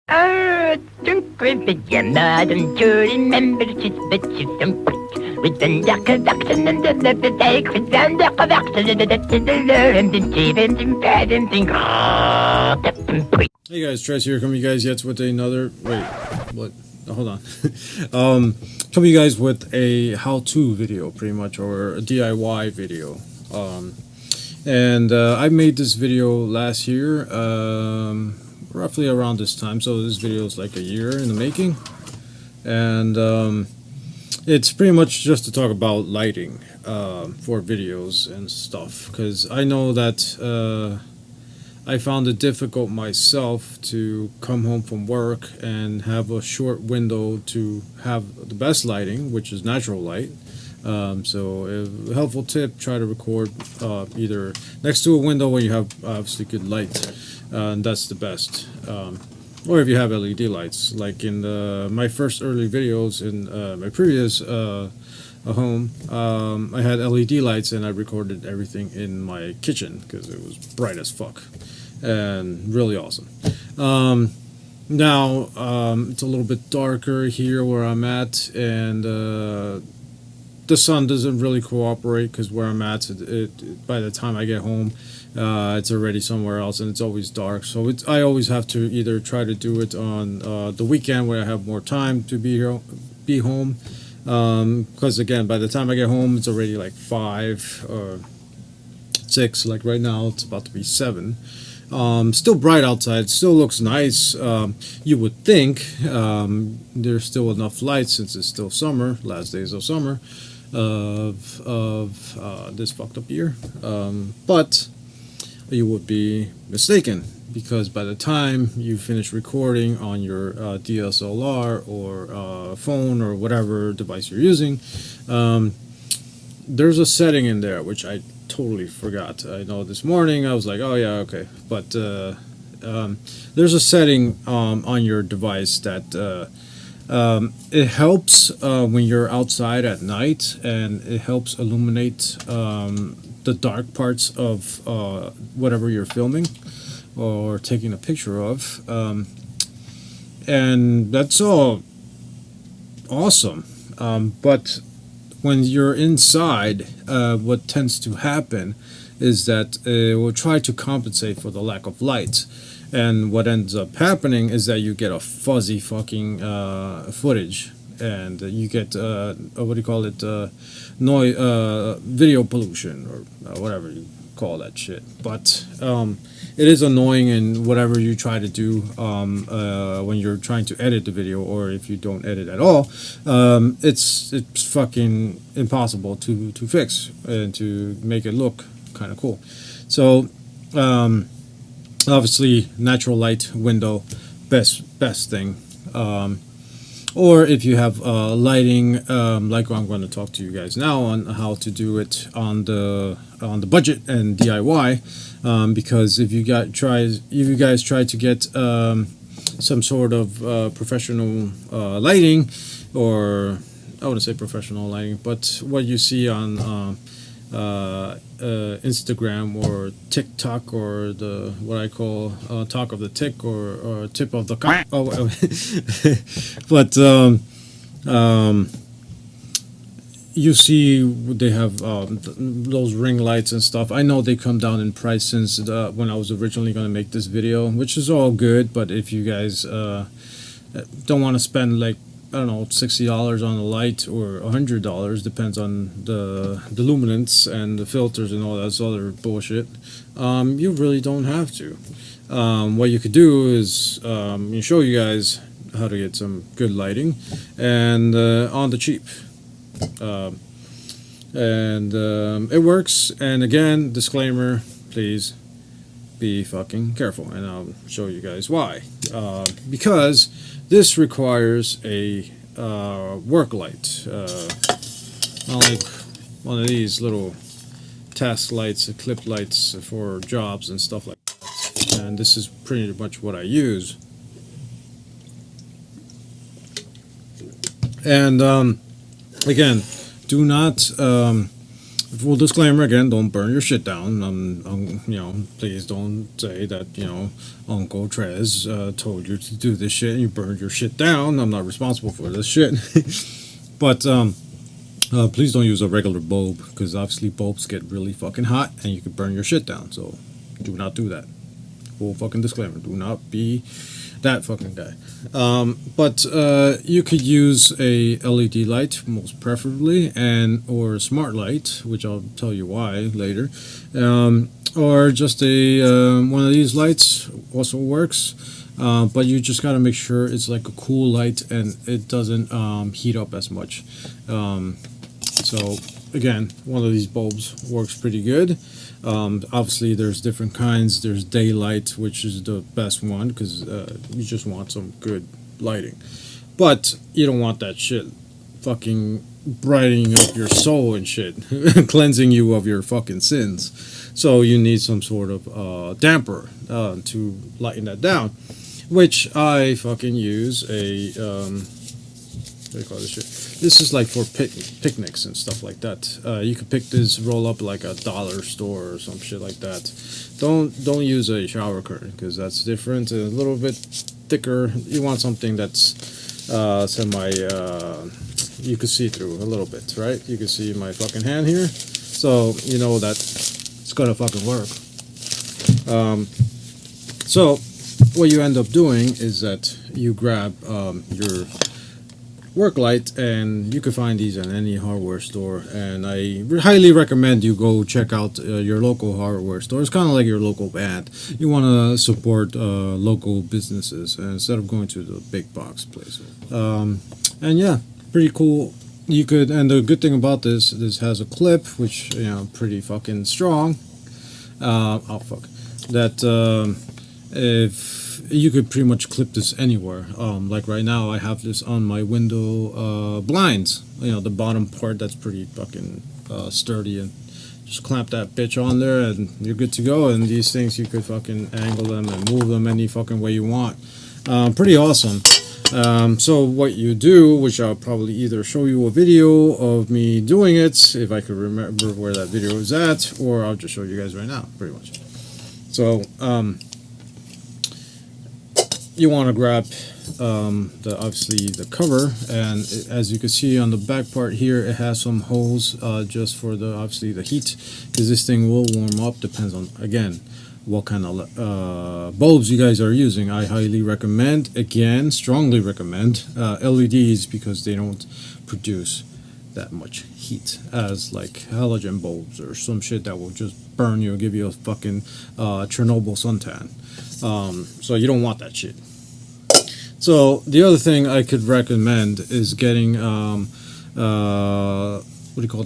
Don't with your madam to remember to bet you don't quit. With the duck and the take with the duck of and the bad and think. Hey guys, Trez here, coming you guys yet with another, what, hold on, coming you guys with a how-to video, pretty much, or a DIY video, and I made this video last year, roughly around this time, so this video is like a year in the making, and it's pretty much just to talk about lighting, for videos and stuff, because I know that, I found it difficult myself to come home from work and have a short window to have the best lighting, which is natural light. So a helpful tip, try to record either next to a window where you have obviously good light, and that's the best. Or if you have LED lights, like in my first early videos in my previous home, I had LED lights and I recorded everything in my kitchen because it was bright as fuck and really awesome. Now it's a little bit darker here where I'm at, and the sun doesn't really cooperate because where I'm at, by the time I get home, it's already somewhere else and it's always dark. So I always have to either try to do it on the weekend where I have more time to be home. Because again, by the time I get home, it's already like 5 or 6. Like right now, it's about to be 7. Still bright outside. Still looks nice. You would think there's still enough light since it's still summer, last days of summer of this fucked up year. But you would be mistaken, because by the time you finish recording on your DSLR or phone or whatever device you're using, there's a setting in there which I totally forgot. I know this morning I was like, oh yeah, okay, but there's a setting on your device that it helps when you're outside at night, and it helps illuminate the dark parts of whatever you're filming or taking a picture of, and that's all awesome, but when you're inside, what tends to happen is that it will try to compensate for the lack of light, and what ends up happening is that you get a fuzzy fucking footage, and you get what do you call it, noise, video pollution, or whatever you call that shit. But it is annoying in whatever you try to do when you're trying to edit the video, or if you don't edit at all. It's fucking impossible to fix and to make it look kind of cool. So obviously natural light window, best thing. Or if you have lighting, like I'm going to talk to you guys now on how to do it on the budget and DIY, because if you guys try to get some sort of professional lighting, or I wouldn't say professional lighting, but what you see on Instagram or TikTok, or the what I call talk of the tick, or tip of the cock. But you see they have those ring lights and stuff. I know they come down in price since when I was originally going to make this video, which is all good, but if you guys don't want to spend like, I don't know, $60 on a light, or $100, depends on the luminance and the filters and all that other bullshit, you really don't have to. What you could do is show you guys how to get some good lighting, and on the cheap, and it works. And again, disclaimer, please be fucking careful, and I'll show you guys why. Because this requires a work light, not like one of these little task lights, clip lights for jobs and stuff like that. And this is pretty much what I use. And again, do not Full disclaimer again: don't burn your shit down. Please don't say that Uncle Trez told you to do this shit and you burned your shit down. I'm not responsible for this shit. But please don't use a regular bulb, because obviously bulbs get really fucking hot and you could burn your shit down. So do not do that. Full fucking disclaimer: do not be that fucking guy. But you could use a LED light, most preferably, or a smart light, which I'll tell you why later. Or just one of these lights also works. But you just gotta make sure it's like a cool light and it doesn't heat up as much. So again, one of these bulbs works pretty good. Obviously there's different kinds. There's daylight, which is the best one, because you just want some good lighting. But you don't want that shit fucking brightening up your soul and shit, cleansing you of your fucking sins. So you need some sort of damper to lighten that down, which I fucking use a what do you call this shit? This is like for picnics and stuff like that. You could pick this roll up like a dollar store or some shit like that. Don't use a shower curtain, because that's different, a little bit thicker. You want something that's you could see through a little bit, right? You can see my fucking hand here, so you know that it's gonna fucking work. So what you end up doing is that you grab your work light, and you can find these in any hardware store, and I highly recommend you go check out your local hardware store. It's kind of like your local band. You want to support local businesses instead of going to the big box place. And yeah, pretty cool. You could, and the good thing about this has a clip, which pretty fucking strong. If you could pretty much clip this anywhere. Like right now, I have this on my window blinds. The bottom part, that's pretty fucking sturdy, and just clamp that bitch on there, and you're good to go. And these things, you could fucking angle them and move them any fucking way you want. Pretty awesome. So what you do, which I'll probably either show you a video of me doing it, if I could remember where that video is at, or I'll just show you guys right now, pretty much. So, you want to grab obviously the cover, and as you can see on the back part here, it has some holes just for obviously the heat, because this thing will warm up. Depends on, again, what kind of bulbs you guys are using. I highly recommend, again, strongly recommend LEDs, because they don't produce that much heat as like halogen bulbs or some shit that will just burn you and give you a fucking Chernobyl suntan. So you don't want that shit. So the other thing I could recommend is getting the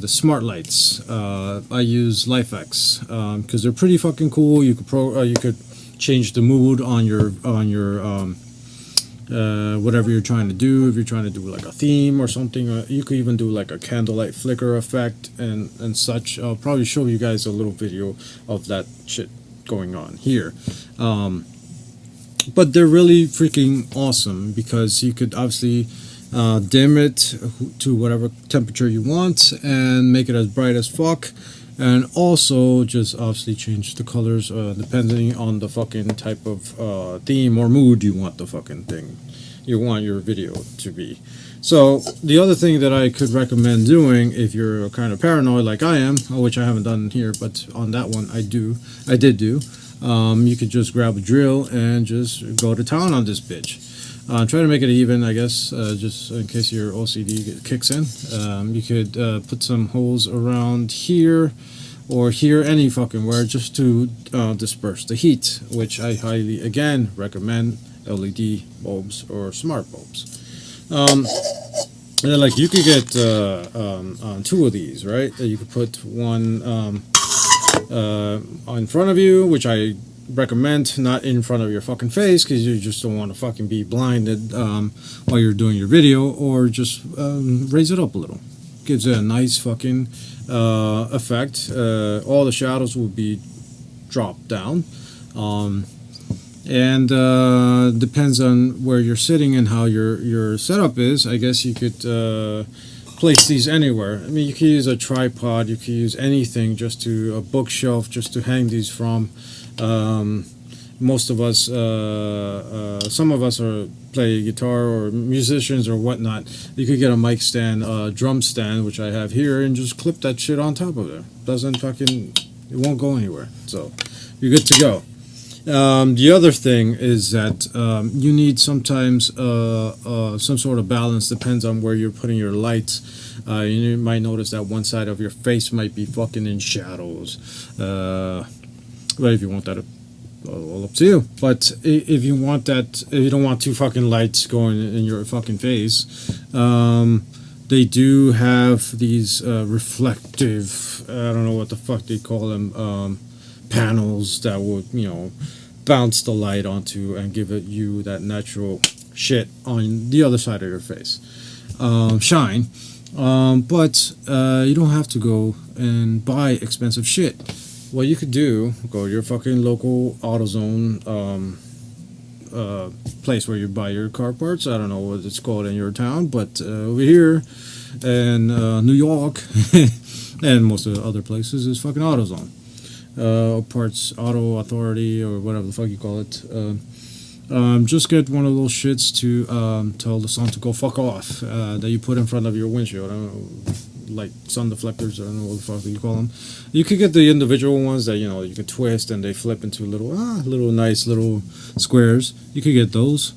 smart lights. I use LifeX because they're pretty fucking cool. You could change the mood on your whatever you're trying to do. If you're trying to do like a theme or something, you could even do like a candlelight flicker effect and such. I'll probably show you guys a little video of that shit going on here. But they're really freaking awesome, because you could obviously dim it to whatever temperature you want and make it as bright as fuck, and also just obviously change the colors depending on the fucking type of theme or mood you want you want your video to be. So the other thing that I could recommend doing, if you're kind of paranoid like I am, which I haven't done here, but on that one I did do, you could just grab a drill and just go to town on this bitch. Try to make it even, I guess, just in case your OCD kicks in. You could put some holes around here or here, any fucking where, just to disperse the heat, which I highly, again, recommend LED bulbs or smart bulbs. And like you could get two of these, right? You could put one in front of you, which I recommend not in front of your fucking face, because you just don't want to fucking be blinded while you're doing your video, or just raise it up a little. Gives it a nice fucking effect. All the shadows will be dropped down. And depends on where you're sitting and how your setup is. I guess you could place these anywhere. I mean, you can use a tripod, you can use anything, just to a bookshelf, just to hang these from. Most of us, some of us play guitar or musicians or whatnot. You could get a mic stand, drum stand, which I have here, and just clip that shit on top of it. It won't go anywhere. So you're good to go. The other thing is that you need sometimes some sort of balance. Depends on where you're putting your lights. You might notice that one side of your face might be fucking in shadows. But if you want that, all up to you. But if you want that, if you don't want two fucking lights going in your fucking face, they do have these reflective, I don't know what the fuck they call them, panels that would, bounce the light onto and give you that natural shit on the other side of your face. Shine. But you don't have to go and buy expensive shit. What you could do, go to your fucking local AutoZone place where you buy your car parts. I don't know what it's called in your town, but over here in New York and most of the other places is fucking AutoZone. Parts Auto Authority or whatever the fuck you call it. Just get one of those shits to tell the sun to go fuck off that you put in front of your windshield. I don't know, like sun deflectors. I don't know what the fuck you call them. You could get the individual ones that you can twist and they flip into little nice little squares. You could get those.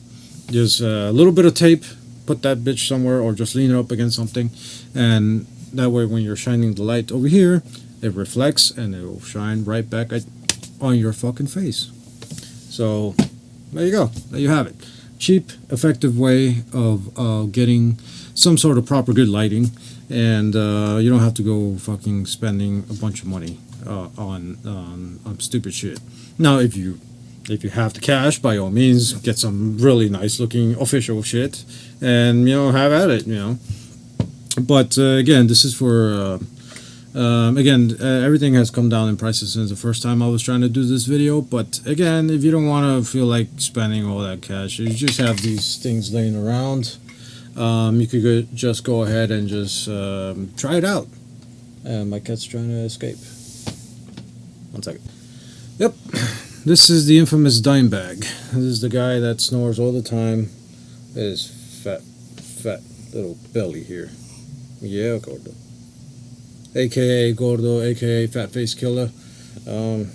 Just a little bit of tape. Put that bitch somewhere or just lean it up against something, and that way when you're shining the light over here, it reflects and it will shine right back on your fucking face. So there you go. There you have it. Cheap, effective way of getting some sort of proper good lighting, and you don't have to go fucking spending a bunch of money on stupid shit. Now, if you have the cash, by all means, get some really nice looking official shit, and have at it. But again, this is for. Everything has come down in prices since the first time I was trying to do this video. But again, if you don't want to feel like spending all that cash, you just have these things laying around. You could just go ahead and just try it out. And my cat's trying to escape. 1 second. Yep, this is the infamous dime bag. This is the guy that snores all the time. His fat little belly here. Yeah, gordo. AKA Gordo, AKA Fat Face Killer. Little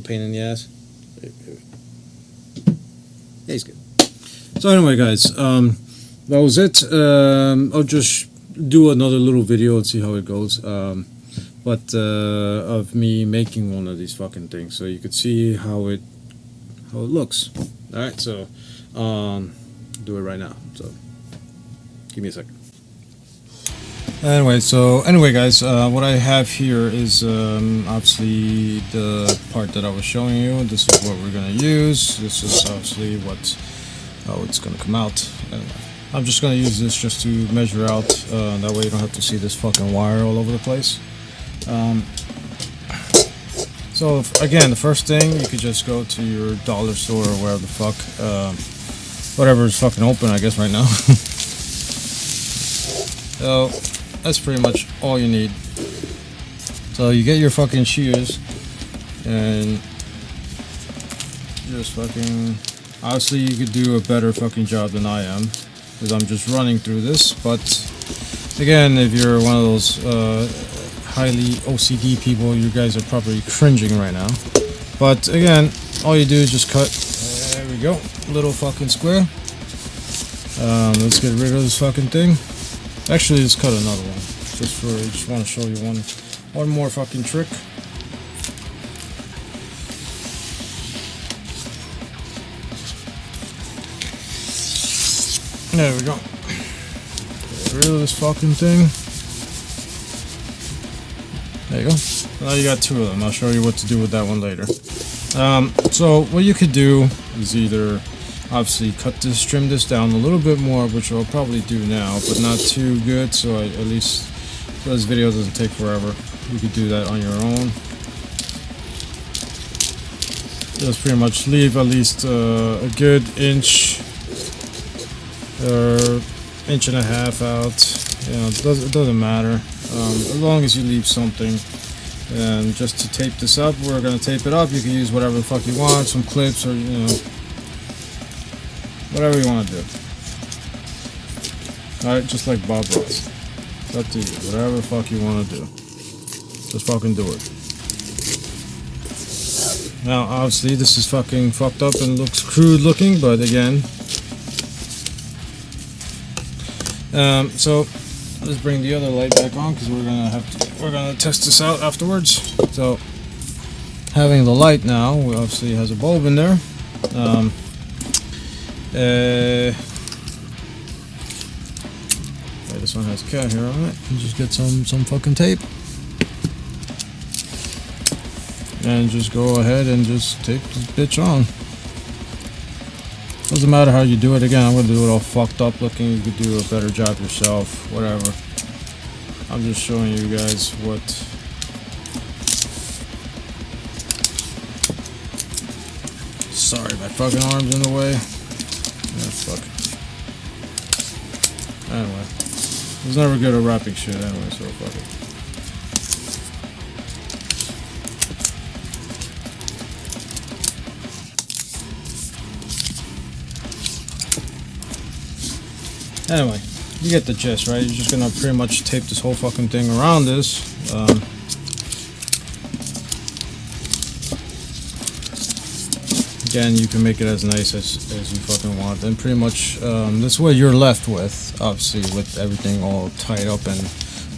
pain in the ass. Yeah, he's good. So anyway, guys, that was it. I'll just do another little video and see how it goes. Of me making one of these fucking things, so you could see how it looks. All right, so do it right now. So give me a second. Anyway, guys, what I have here is obviously the part that I was showing you. This is what we're gonna use. This is obviously how it's gonna come out. Anyway, I'm just gonna use this just to measure out. That way you don't have to see this fucking wire all over the place. So again, the first thing, you could just go to your dollar store or wherever the fuck, whatever is fucking open, I guess, right now. So that's pretty much all you need. So you get your fucking shears and just fucking, obviously you could do a better fucking job than I am because I'm just running through this, but again, if you're one of those highly OCD people, you guys are probably cringing right now. But again, all you do is just cut, there we go, little fucking square. Let's get rid of this fucking thing. Actually, let's cut another one. Just want to show you one more fucking trick. There we go. Get rid of this fucking thing. There you go. Now you got two of them. I'll show you what to do with that one later. So what you could do is either obviously trim this down a little bit more, which I'll probably do now, but not too good, so at least this video doesn't take forever. You could do that on your own. Just pretty much leave at least a good inch or inch and a half out. You know, it doesn't matter, as long as you leave something. And just to tape this up, we're gonna tape it up. You can use whatever the fuck you want, some clips, or you know, whatever you want to do. All right, just like Bob Ross. It's up to you. Whatever the fuck you want to do, just fucking do it. Now, obviously, this is fucking fucked up and looks crude looking, but again, so let's bring the other light back on because we're gonna test this out afterwards. So, having the light now, we obviously has a bulb in there. This one has a cat hair on it. You just get some fucking tape. And just go ahead and just tape this bitch on. Doesn't matter how you do it. Again, I'm gonna do it all fucked up looking. You could do a better job yourself, whatever. I'm just showing you guys what. Sorry, my fucking arm's in the way. Yeah, fuck. Anyway, I was never good at wrapping shit anyway, so fuck it. Anyway, you get the gist, right? You're just gonna pretty much tape this whole fucking thing around this. Again, you can make it as nice as you fucking want, and pretty much that's what you're left with. Obviously, with everything all tied up and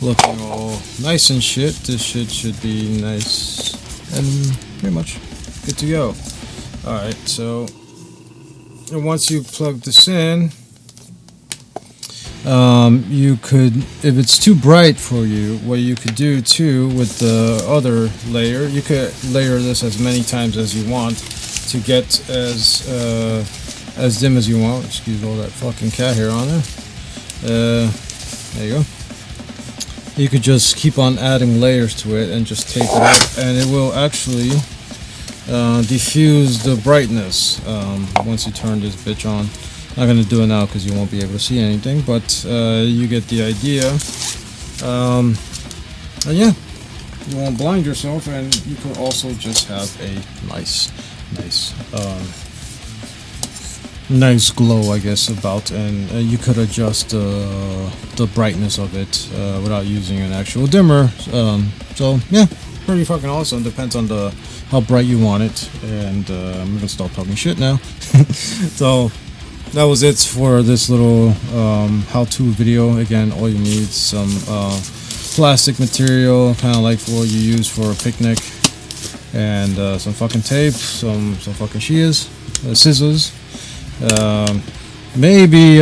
looking all nice and shit, this shit should be nice and pretty much good to go. All right, so once you plug this in. You could, if it's too bright for you, what you could do too with the other layer, you could layer this as many times as you want to get as dim as you want. Excuse all that fucking cat hair on there. There you go. You could just keep on adding layers to it and just tape it up, and it will actually diffuse the brightness once you turn this bitch on. Not gonna do it now because you won't be able to see anything, but you get the idea. And yeah, you won't blind yourself, and you could also just have a nice glow, I guess, about, and you could adjust the brightness of it without using an actual dimmer. So yeah, pretty fucking awesome. Depends on how bright you want it, and I'm gonna stop talking shit now. So. That was it for this little how-to video. Again, all you need is some plastic material, kind of like what you use for a picnic, and some fucking tape, some fucking scissors, maybe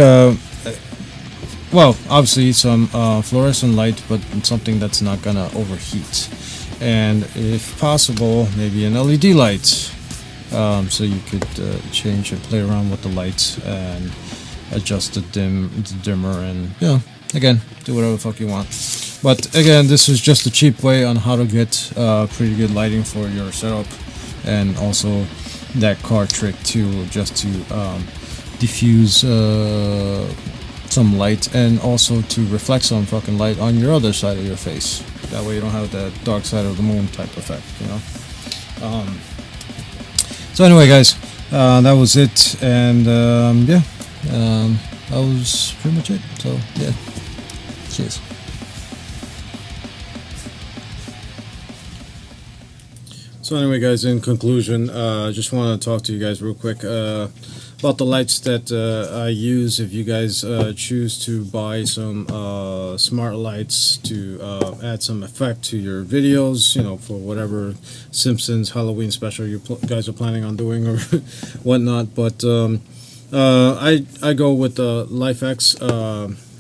well, obviously some fluorescent light, but something that's not gonna overheat, and if possible, maybe an LED light. So you could change and play around with the lights and adjust the dimmer, and again, do whatever the fuck you want. But again, this is just a cheap way on how to get pretty good lighting for your setup, and also that card trick too, just to diffuse some light, and also to reflect some fucking light on your other side of your face. That way you don't have that dark side of the moon type effect, you know. So anyway, guys, that was it, and that was pretty much it. So yeah, cheers. So anyway, guys, in conclusion, I just want to talk to you guys real quick about the lights that I use. If you guys choose to buy some smart lights to add some effect to your videos, you know, for whatever Simpsons Halloween special you guys are planning on doing or whatnot. But I go with the LifeX.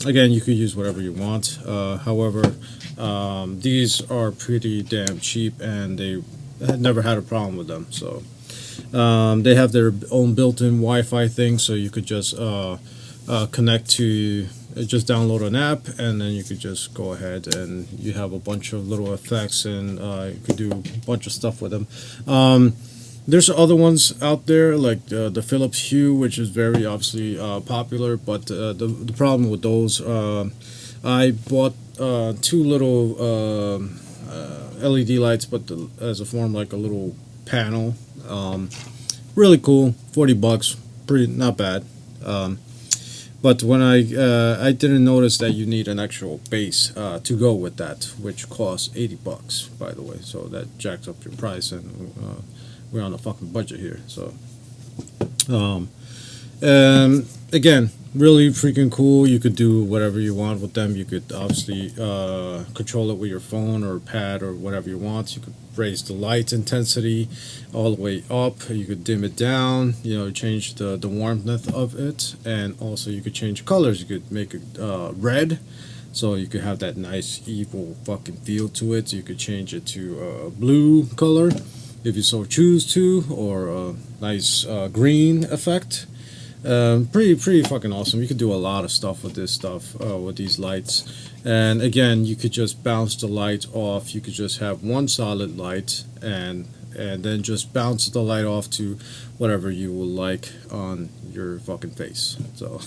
Again, you could use whatever you want. However, these are pretty damn cheap, and they had never had a problem with them. So they have their own built-in Wi-Fi thing, so you could just connect to, just download an app, and then you could just go ahead and you have a bunch of little effects, and you could do a bunch of stuff with them. There's other ones out there like the Philips Hue, which is very obviously popular. But the problem with those, I bought two little LED lights, but as a form like a little panel. Really cool, $40, pretty not bad. But when I didn't notice that you need an actual base to go with that, which costs $80, by the way. So that jacks up your price, and we're on a fucking budget here. So, again, really freaking cool. You could do whatever you want with them. You could obviously control it with your phone or pad or whatever you want. You could raise the light intensity all the way up. You could dim it down, change the warmth of it, and also you could change colors. You could make it red, so you could have that nice evil fucking feel to it. You could change it to a blue color if you so choose to, or a nice green effect. Pretty fucking awesome. You could do a lot of stuff with this stuff, with these lights. And again, you could just bounce the light off. You could just have one solid light, and then just bounce the light off to whatever you will like on your fucking face. So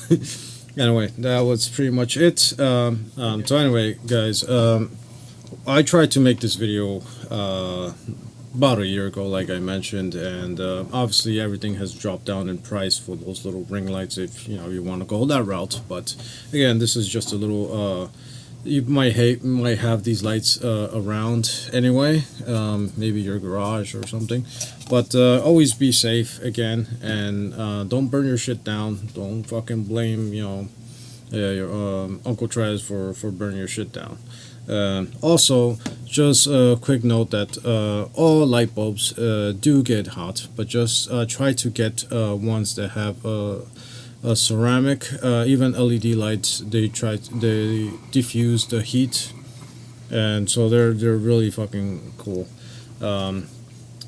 anyway, that was pretty much it. So anyway, guys, I tried to make this video about a year ago, like I mentioned, and obviously everything has dropped down in price for those little ring lights if you want to go that route. But again, this is just a little you might have these lights around anyway, maybe your garage or something, but always be safe again, and don't burn your shit down. Don't fucking blame your Uncle Trez for burning your shit down. Also, just a quick note that all light bulbs do get hot, but just try to get ones that have a ceramic. Even LED lights, they diffuse the heat, and so they're really fucking cool.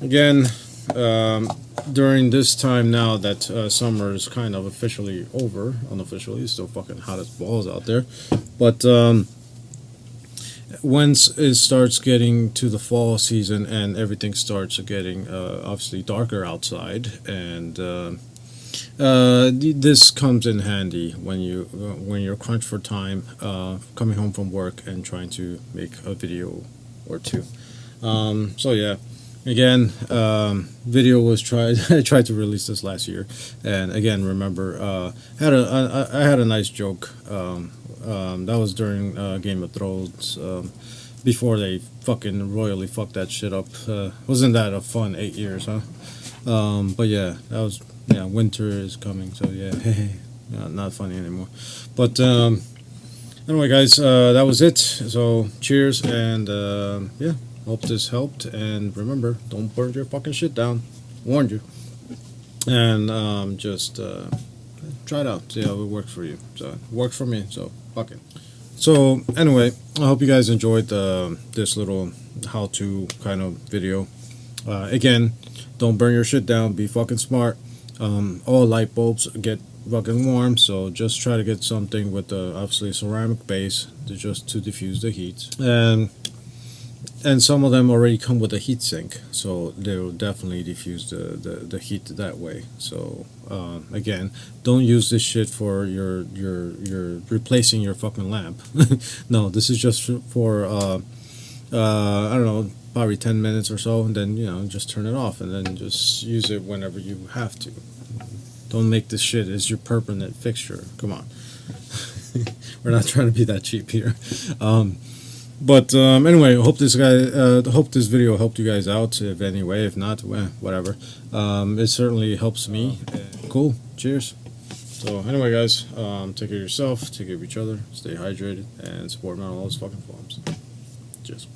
Again, during this time now that summer is kind of officially over, unofficially, it's still fucking hot as balls out there, but once it starts getting to the fall season and everything starts getting obviously darker outside, and this comes in handy when you're crunched for time, coming home from work and trying to make a video or two. So yeah, again, video was tried. I tried to release this last year, and again, remember, I had a nice joke. That was during Game of Thrones, before they fucking royally fucked that shit up. Wasn't that a fun 8 years, huh? But yeah, that was, winter is coming, so yeah, not funny anymore. But anyway, guys, that was it. So cheers, and yeah, hope this helped. And remember, don't burn your fucking shit down. Warned you. And just try it out, see how it works for you. So it works for me, so fuck it. So anyway, I hope you guys enjoyed this little how-to kind of video. Again, don't burn your shit down. Be fucking smart. All light bulbs get fucking warm, so just try to get something with obviously a ceramic base to diffuse the heat. And some of them already come with a heat sink, so they will definitely diffuse the heat that way. So again, don't use this shit for your replacing your fucking lamp. No, this is just for I don't know, probably 10 minutes or so, and then just turn it off, and then just use it whenever you have to. Don't make this shit as your permanent fixture. Come on. We're not trying to be that cheap here. But anyway, hope this video helped you guys out, if any way. If not, whatever. It certainly helps me. Cool. Cheers. So anyway, guys, take care of yourself, take care of each other, stay hydrated, and support me on all those fucking forums. Cheers.